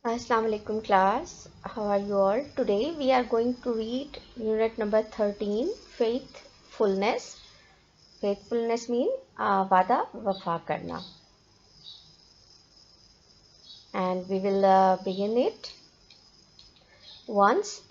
Assalamu alaikum class. How are you all? Today we are going to read unit number 13, Faithfulness. Faithfulness means wada wafa karna. And we will begin it. Once,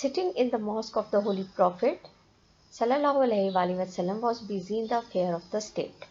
sitting in the mosque of the Holy Prophet sallallahu alaihi wasallam was busy in the affair of the state.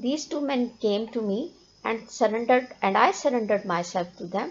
these two men came to me and I surrendered myself to them.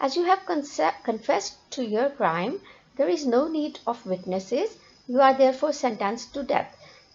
as you have confessed to your crime, there is no need of witnesses, you are therefore sentenced to death.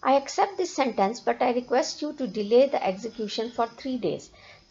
I accept this sentence but I request you to delay the execution for 3 days.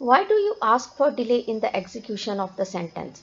Why do you ask for delay in the execution of the sentence?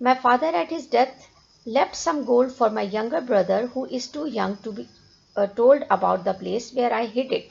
My father at his death left some gold for my younger brother who is too young to be told about the place where I hid it.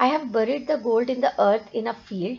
I have buried the gold in the earth in a field.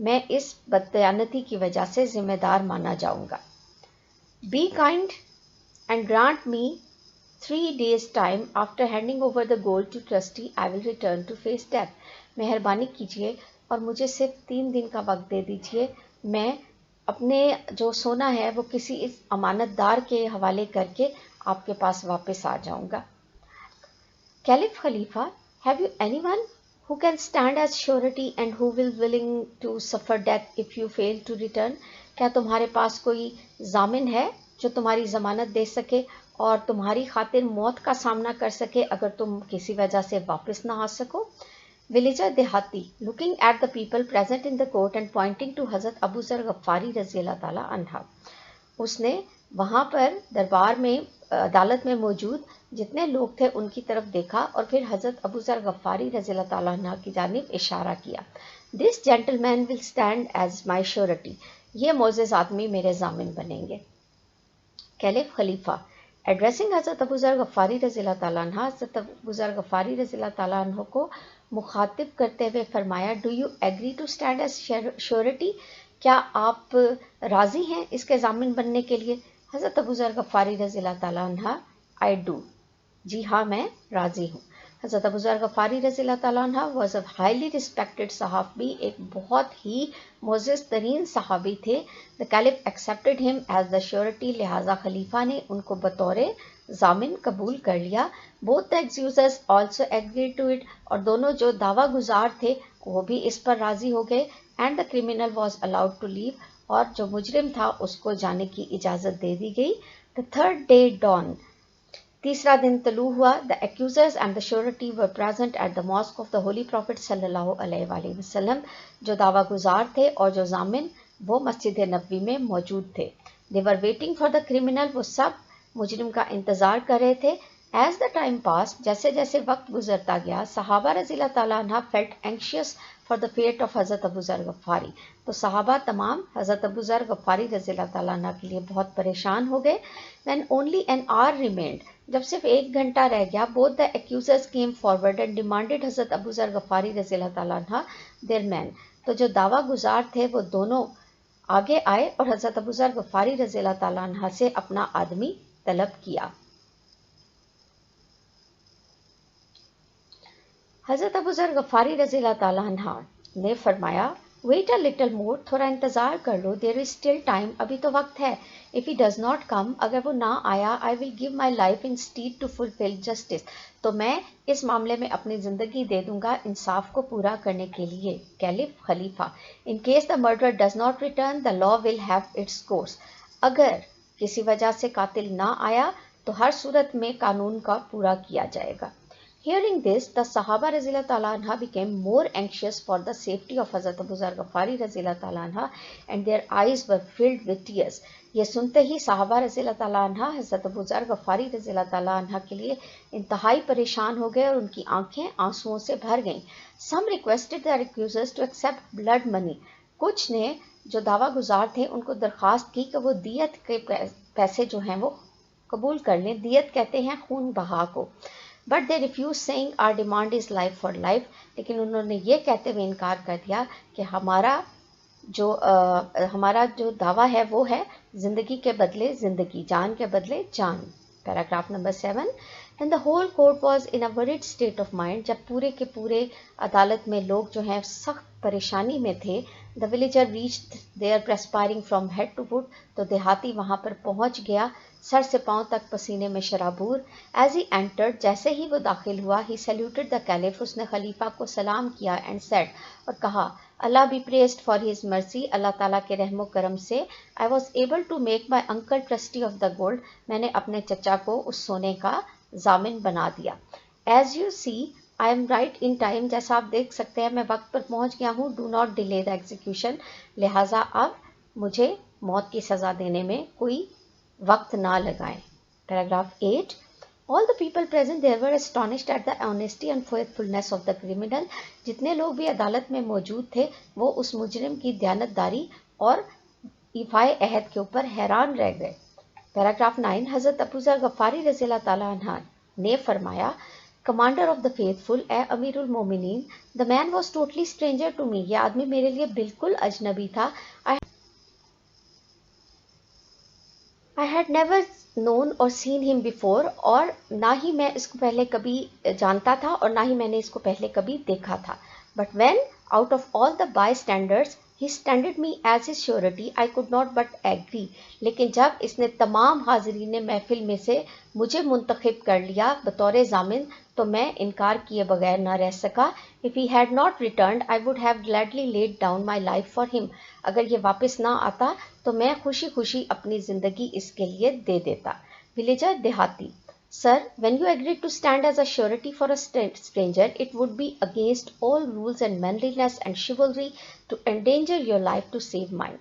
میں اس بددیانتی کی وجہ سے ذمہ دار مانا جاؤں گا. Be kind and grant me 3 days time after handing over the gold to trustee. I will return to face death. مہربانی کیجیے اور مجھے صرف 3 دن کا وقت دے دیجیے. میں اپنے جو سونا ہے وہ کسی اس امانت دار کے حوالے کر کے آپ کے پاس واپس آ جاؤں گا. Caliph Khalifa, have you anyone who can stand as surety and who will willing to suffer death if you fail to return? کیا تمہارے پاس کوئی ضامن ہے جو تمہاری ضمانت دے سکے اور تمہاری خاطر موت کا سامنا کر سکے اگر تم کسی وجہ سے واپس نہ آ سکو؟ Villager دیہاتی, looking at the people present in the court and pointing to حضرت ابو ذر غفاری رضی اللہ تعالیٰ عنہ. اس نے وہاں پر دربار میں عدالت میں موجود جتنے لوگ تھے ان کی طرف دیکھا اور پھر حضرت ابو ذر غفاری رضی اللہ تعالیٰ عنہ کی جانب اشارہ کیا. This gentleman will stand as my surety. یہ معزز آدمی میرے ضامن بنیں گے. کیلف خلیفہ, ایڈریسنگ حضرت ابو ذر غفاری رضی اللہ تعالیٰ عنہ, حضرت ابو ذر غفاری رضی اللہ تعالیٰ عنہ کو مخاطب کرتے ہوئے فرمایا, do you agree to stand as surety? کیا آپ راضی ہیں اس کے ضامن بننے کے لیے؟ حضرت ابو ذر غفاری رضی اللہ تعالیٰ عنہ, آئی ڈو, جی ہاں میں راضی ہوں. حضرت ابو ذر غفاری رضی اللہ تعالیٰ عنہ واز اے ہائیلی ریسپیکٹڈ صحابی, ایک بہت ہی معزز ترین صحابی تھے. The Caliph accepted him as the surety, لہٰذا خلیفہ نے ان کو بطور ضامن قبول کر لیا. Both the accusers also agreed to it, اور دونوں جو دعویٰ گزار تھے وہ بھی اس پر راضی ہو گئے. And the criminal was allowed to leave, اور جو مجرم تھا اس کو جانے کی اجازت دے دی گئی. The third day dawned, تیسرا دن طلوع ہوا. The accusers and the surety were present at the mosque of the Holy Prophet صلی اللہ علیہ وآلہ وسلم. جو دعویٰ گزار تھے اور جو ضامن وہ مسجد نبوی میں موجود تھے. They were waiting for the criminal, وہ سب مجرم کا انتظار کر رہے تھے. As the time passed, جیسے جیسے وقت گزرتا گیا, صحابہ رضی اللہ تعالیٰ عنہ felt anxious for the fate of حضرت ابو ذر غفاری. تو صحابہ تمام حضرت ابو ذر غفاری رضی اللہ تعالیٰ عنہ کے لیے بہت پریشان ہو گئے. When only an hour remained, جب صرف 1 گھنٹہ رہ گیا, both the accusers came forward and demanded حضرت ابو ذر غفاری رضی اللہ تعالیٰ عنہ their men. تو جو دعویٰ گزار تھے وہ دونوں آگے آئے اور حضرت ابو ذر غفاری رضی اللہ تعالیٰ عنہ سے اپنا آدمی طلب کیا. حضرت ابو ذر غفاری رضی اللہ تعالیٰ عنہ نے فرمایا, wait a little more, تھوڑا انتظار کر لو, there is still time, ابھی تو وقت ہے. If he does not come, اگر وہ نہ آیا, I will give my life instead to fulfill justice, تو میں اس معاملے میں اپنی زندگی دے دوں گا انصاف کو پورا کرنے کے لیے. کیلف خلیفہ, in case the murderer does not return, the law will have its course. اگر کسی وجہ سے قاتل نہ آیا تو ہر صورت میں قانون کا پورا کیا جائے گا. Hearing this, the Sahaba رضی اللہ تعالیٰ عنہ became more anxious for the safety of حضرت ابو ذر غفاری رضی اللہ تعالیٰ عنہ and their eyes were filled with tears. یہ سنتے ہی صحابہ رضی اللہ تعالیٰ عنہ حضرت ابو ذر غفاری رضی اللہ تعالیٰ عنہ کے لیے انتہائی پریشان ہو گئے اور ان کی آنکھیں آنسوؤں سے بھر گئیں. Some requested the accusers to accept blood money. کچھ نے جو دعویٰ گزار تھے ان کو درخواست کی کہ وہ دیت کے پیسے جو ہیں وہ قبول کر لیں. دیت کہتے ہیں خون بہا کو. But they refused, saying our demand is life for life. لیکن انہوں نے یہ کہتے ہوئے انکار کر دیا کہ ہمارا جو دعویٰ ہے وہ ہے زندگی کے بدلے زندگی, جان کے بدلے جان. Paragraph number 7. And the whole court was in a worried state of mind. جب پورے کے پورے عدالت میں لوگ جو ہیں سخت پریشانی میں تھے. The villager reached there perspiring from head to foot. تو دیہاتی وہاں پر پہنچ گیا سر سے پاؤں تک پسینے میں شرابور. As he entered, جیسے ہی وہ داخل ہوا, he saluted the caliph. اس نے خلیفہ کو سلام کیا and said, اور کہا, Allah be praised for his mercy. اللہ تعالیٰ کے رحم و کرم سے I was able to make my uncle trustee of the gold. میں نے اپنے چچا کو اس سونے کا ضامن بنا دیا. As you see, I am right in time. جیسا آپ دیکھ سکتے ہیں میں وقت پر پہنچ گیا ہوں. Do not delay the execution. لہٰذا اب مجھے موت کی سزا دینے میں کوئی وقت نہ لگائیں. Paragraph 8. All the people present there were astonished at the honesty and faithfulness of the criminal. جتنے لوگ بھی عدالت میں موجود تھے وہ اس مجرم کی دیانتداری اور ایفائے عہد کے اوپر حیران رہ گئے. پیراگراف 9. حضرت ابو ذر غفاری رضی اللہ تعالیٰ عنہ نے فرمایا, Commander of the faithful, اے امیر المومنین, the man was totally stranger to me. یہ آدمی میرے لیے بالکل اجنبی تھا. I had never known or seen him before, اور نہ ہی میں اس کو پہلے کبھی جانتا تھا اور نہ ہی میں نے اس کو پہلے کبھی دیکھا تھا. But when, out of all the bystanders, he standed me as his surety, I could not but agree. لیکن جب اس نے تمام حاضرین محفل میں سے مجھے منتخب کر لیا بطور ضامن تو میں انکار کیے بغیر نہ رہ سکا. If he had not returned, I would have gladly laid down my life for him. اگر یہ واپس نہ آتا تو میں خوشی خوشی اپنی زندگی اس کے لیے دے دیتا. ولیجر دیہاتی. Sir, when you agreed to stand as a surety for a stranger, it would be against all rules and manliness and chivalry to endanger your life to save mine.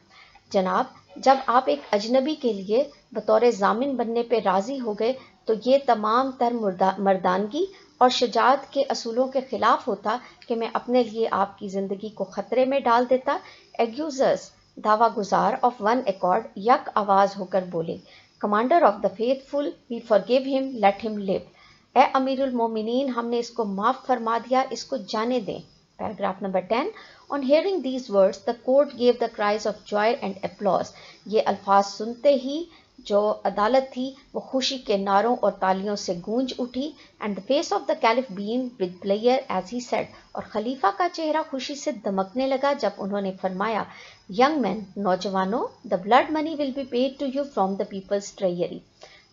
جناب, جب آپ ایک اجنبی کے لیے بطور ضامن بننے پہ راضی ہو گئے تو یہ تمام تر مردانگی اور شجاعت کے اصولوں کے خلاف ہوتا کہ میں اپنے لیے آپ کی زندگی کو خطرے میں ڈال دیتا. ایگیوزرز, دعویٰ گزار آف ون ایکارڈ یک آواز ہو کر بولے. Commander of the faithful, we forgive him, let him live. اے امیر المومنین, ہم نے اس کو معاف فرما دیا, اس کو جانے دیں. Paragraph number 10. On hearing these words, the court gave the cries of joy and applause. یہ الفاظ سنتے ہی جو عدالت تھی وہ خوشی کے نعروں اور تالیوں سے گونج اٹھی. And the face of the caliph beamed with pleasure as he said. اور خلیفہ کا چہرہ خوشی سے دمکنے لگا جب انہوں نے فرمایا, Young men, نوجوانوں, the blood money will be paid to you from the people's treasury.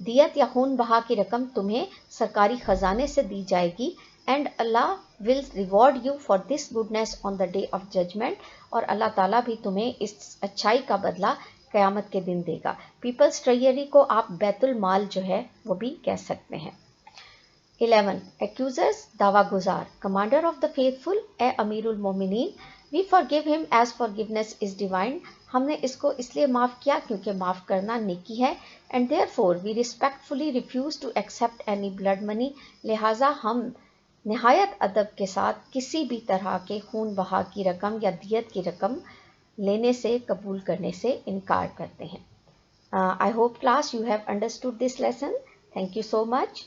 دیت یا خون بہا کی رقم تمہیں سرکاری خزانے سے دی جائے گی. And Allah will reward you for this goodness on the day of judgment. اور اللہ تعالیٰ بھی تمہیں اس اچھائی کا بدلہ قیامت کے دن دے گا. پیپلز ٹریجری کو آپ بیت المال جو ہے وہ بھی کہہ سکتے ہیں. 11. Accusers, دعویٰ گزار. Commander of the faithful, اے امیر المومنین, we forgive him as forgiveness is divine. ہم نے اس کو اس لیے معاف کیا کیونکہ معاف کرنا نیکی ہے. And therefore we respectfully refuse to accept any blood money. لہٰذا ہم نہایت ادب کے ساتھ کسی بھی طرح کے خون بہا کی رقم یا دیت کی رقم لینے سے, قبول کرنے سے انکار کرتے ہیں. I hope class you have understood this lesson. Thank you so much.